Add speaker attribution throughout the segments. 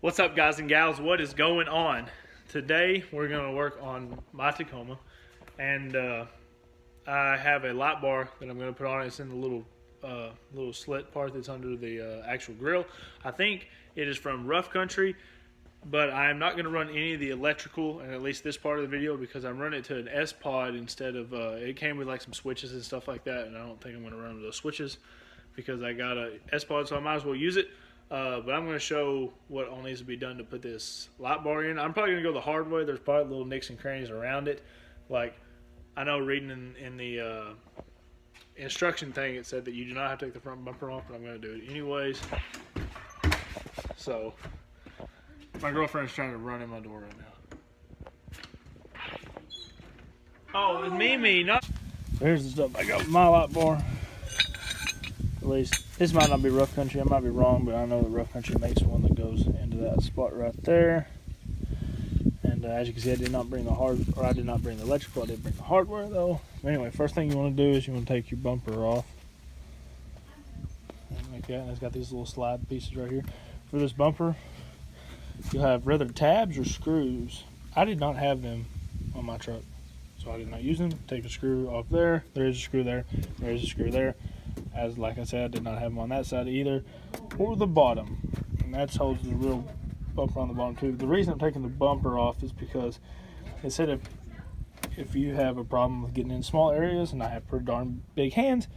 Speaker 1: What's up, guys and gals? What is going on? Today we're going to work on my Tacoma, and I have a light bar that I'm going to put on. It's in the little slit part that's under the actual grill. I think it is from Rough Country, but I'm not going to run any of the electrical, and at least this part of the video, because I'm running it to an S-Pod instead of, it came with like some switches and stuff like that, and I don't think I'm going to run those switches because I got a S-Pod, so I might as well use it. But I'm going to show what all needs to be done to put this light bar in. I'm probably going to go the hard way. There's probably little nicks and crannies around it. Like, I know reading in the instruction thing, it said that you do not have to take the front bumper off, but I'm going to do it anyways. So, my girlfriend's trying to run in my door right now. Oh, it's Mimi, not. So here's the stuff I got with my light bar. At least. This might not be Rough Country, I might be wrong, but I know that Rough Country makes one that goes into that spot right there. And as you can see, I did not bring the I did not bring the electrical, I did bring the hardware though. Anyway, first thing you want to do is you want to take your bumper off. Like that, and it's got these little slide pieces right here. For this bumper, you'll have rather tabs or screws. I did not have them on my truck, so I did not use them. Take a screw off there, there is a screw there, there is a screw there. As like I said, I did not have them on that side either, or the bottom, and that holds the real bumper on the bottom too. The reason I'm taking the bumper off is because it said if you have a problem with getting in small areas, and I have pretty darn big hands,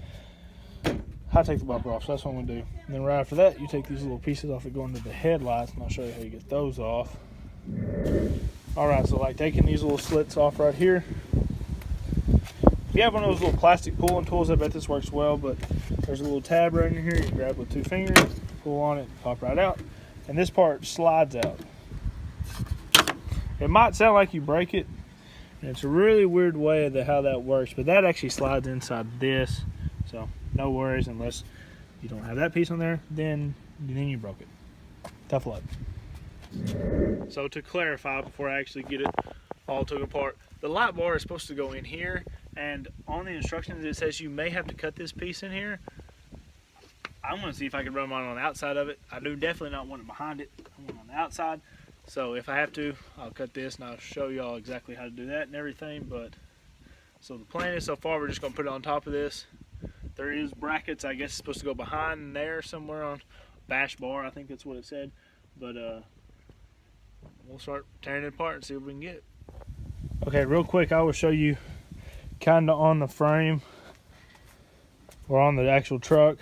Speaker 1: I take the bumper off. So that's what I'm gonna do. And then right after that, you take these little pieces off that go into the headlights, and I'll show you how you get those off. All right, so like taking these little slits off right here. If you have one of those little plastic pulling tools, I bet this works well, but there's a little tab right in here. You grab with 2 fingers, pull on it, pop right out, and this part slides out. It might sound like you break it, and it's a really weird way of how that works, but that actually slides inside this, so no worries unless you don't have that piece on there, then you broke it. Tough luck. So to clarify, before I actually get it all took apart, the light bar is supposed to go in here, and on the instructions it says you may have to cut this piece in here. I'm going to see if I can run mine on the outside of it. I do definitely not want it behind it. I want it on the outside. So if I have to, I'll cut this and I'll show y'all exactly how to do that and everything. But so the plan is, so far we're just going to put it on top of this. There is brackets, I guess it's supposed to go behind there somewhere on bash bar. I think that's what it said. But we'll start tearing it apart and see what we can get. Okay, real quick, I will show you kind of on the frame or on the actual truck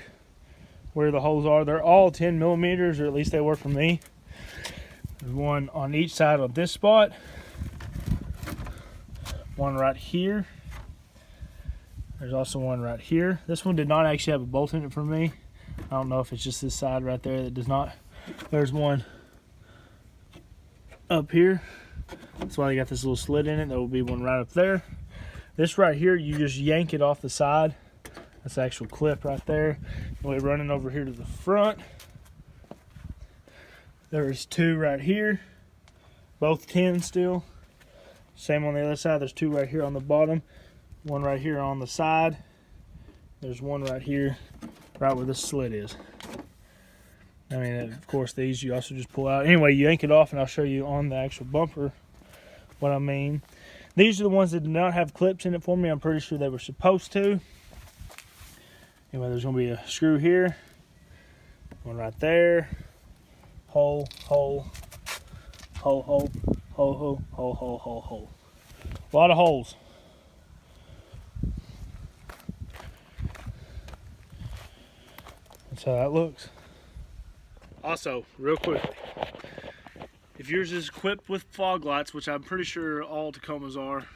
Speaker 1: where the holes are. They're all 10 millimeters, or at least they were for me. There's one on each side of this spot, one right here. There's also one right here. This one did not actually have a bolt in it for me. I don't know if it's just this side right there that does not. There's one up here. That's why they got this little slit in it. There will be one right up there. This right here, you just yank it off the side. That's the actual clip right there. We're running over here to the front. There's 2 right here, both 10 still. Same on the other side. There's 2 right here on the bottom, one right here on the side. There's one right here, right where the slit is. I mean, of course, these you also just pull out. Anyway, you yank it off, and I'll show you on the actual bumper what I mean. These are the ones that did not have clips in it for me. I'm pretty sure they were supposed to. Anyway, there's going to be a screw here, one right there, hole, hole, hole, hole, hole, hole, hole, hole, hole, hole. A lot of holes. That's how that looks. Also, real quick, if yours is equipped with fog lights, which I'm pretty sure all Tacomas are,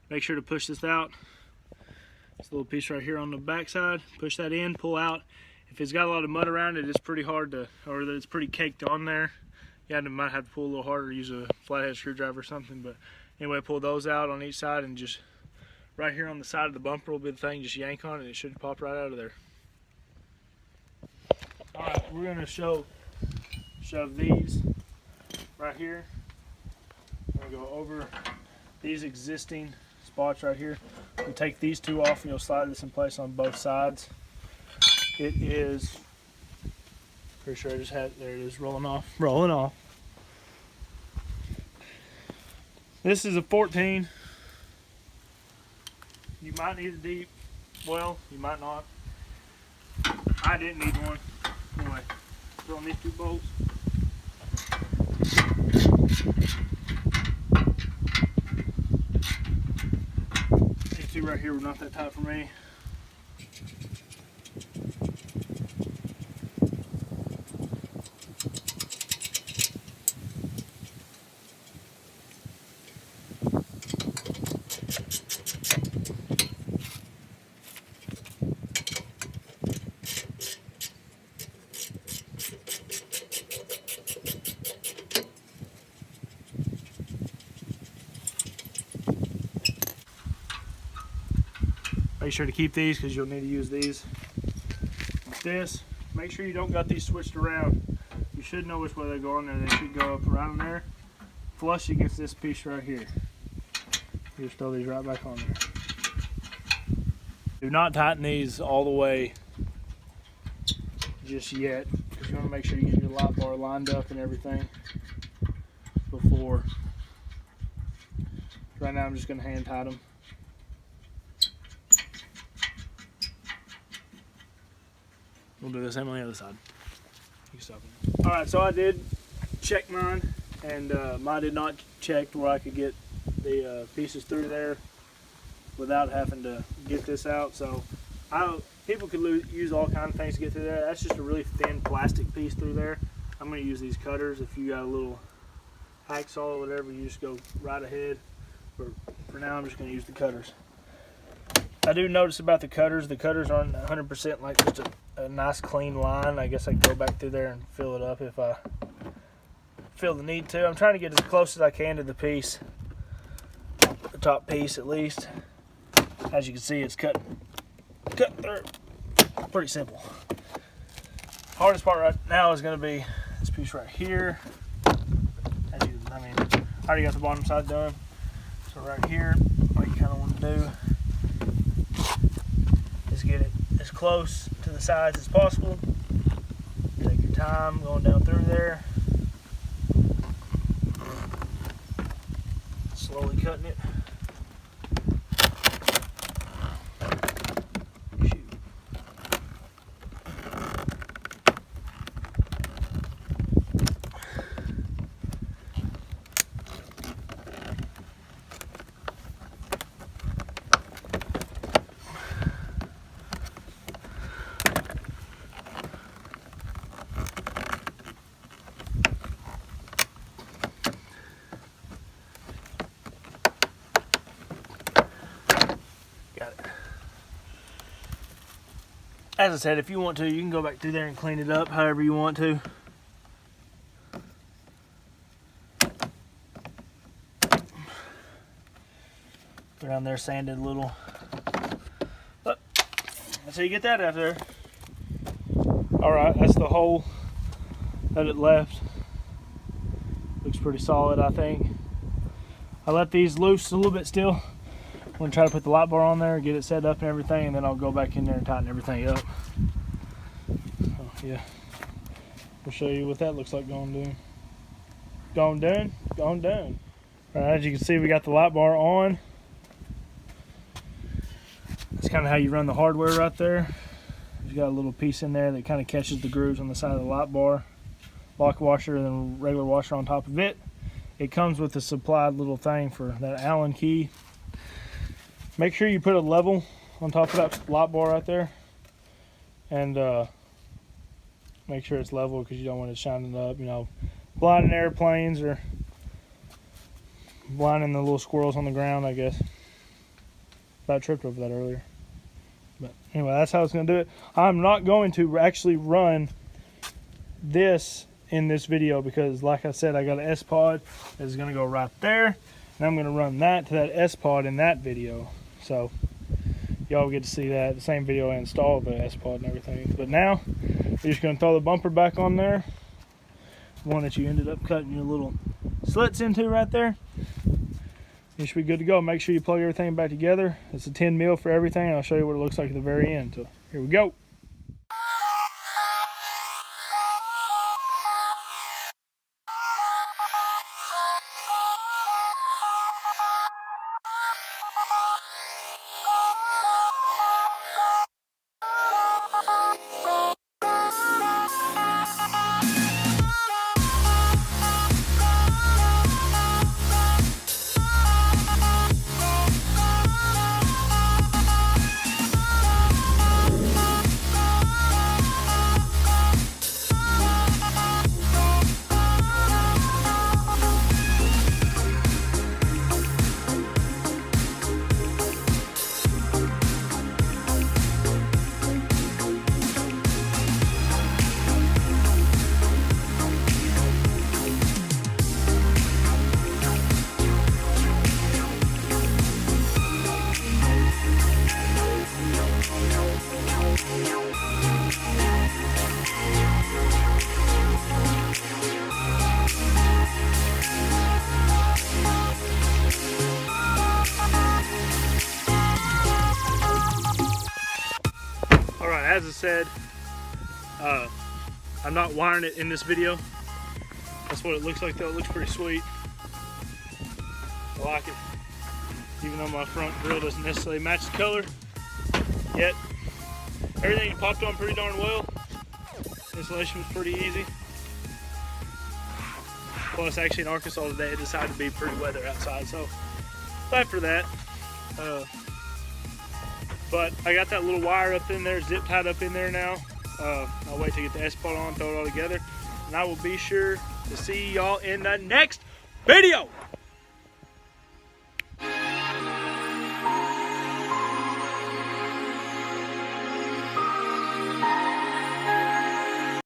Speaker 1: make sure to push this out. This little piece right here on the back side, push that in, pull out. If it's got a lot of mud around it, it's pretty hard to, or it's pretty caked on there. You might have to pull a little harder, use a flathead screwdriver or something. But anyway, pull those out on each side, and just right here on the side of the bumper will be the thing. Just yank on it, and it should pop right out of there. All right, we're gonna shove these right here. I'm gonna go over these existing spots right here. You take these 2 off, and you'll slide this in place on both sides. It is Pretty sure I just had, there it is, rolling off, rolling off. This is a 14. You might need a deep well, you might not. I didn't need one. Anyway, throwing these 2 bolts. These 2 right here were not that tight for me. Make sure to keep these because you'll need to use these. Like this, make sure you don't got these switched around. You should know which way they go on there. They should go up around there, flush against this piece right here. You just throw these right back on there. Do not tighten these all the way just yet, because you want to make sure you get your light bar lined up and everything before. Right now I'm just going to hand tighten them. We'll do the same on the other side. You can stop it. All right, so I did check mine, and mine did not check where I could get the pieces through there without having to get this out. So people could use all kinds of things to get through there. That's just a really thin plastic piece through there. I'm going to use these cutters. If you got a little hacksaw or whatever, you just go right ahead. But for now, I'm just going to use the cutters. I do notice about the cutters aren't 100% like just a nice clean line. I guess I can go back through there and fill it up if I feel the need to. I'm trying to get as close as I can to the piece, the top piece at least. As you can see, it's cut through. Pretty simple. Hardest part right now is going to be this piece right here. I already got the bottom side done. So right here, what you kind of want to do is get it as close to the sides as possible. Take your time going down through there. Slowly cutting it. As I said, if you want to, you can go back through there and clean it up however you want to. Go down there, sanded a little. But that's how you get that out there. Alright, that's the hole that it left. Looks pretty solid, I think. I let these loose a little bit still. I'm going to try to put the light bar on there, get it set up and everything, and then I'll go back in there and tighten everything up. So, yeah. We'll show you what that looks like going down. Going down? Going down. Alright, as you can see, we got the light bar on. That's kind of how you run the hardware right there. You've got a little piece in there that kind of catches the grooves on the side of the light bar. Lock washer and then regular washer on top of it. It comes with a supplied little thing for that Allen key. Make sure you put a level on top of that light bar right there, and make sure it's level because you don't want it shining up, you know, blinding airplanes or blinding the little squirrels on the ground, I guess. About tripped over that earlier. But anyway, that's how it's going to do it. I'm not going to actually run this in this video because, like I said, I got an S-Pod that is going to go right there, and I'm going to run that to that S-Pod in that video. So y'all get to see that, the same video I installed the S-Pod and everything. But now you're just going to throw the bumper back on there, the one that you ended up cutting your little slits into right there. You should be good to go. Make sure you plug everything back together. It's a 10 mil for everything, and I'll show you what it looks like at the very end. So here we go. as I said, I'm not wiring it in this video. That's what it looks like though. It looks pretty sweet. I like it. Even though my front grill doesn't necessarily match the color yet. Everything popped on pretty darn well. Installation was pretty easy. Plus, actually in Arkansas today, it decided to be pretty weather outside, so glad for that. But I got that little wire up in there, zip tied up in there now. I'll wait to get the S-Pot on, throw it all together, and I will be sure to see y'all in the next video.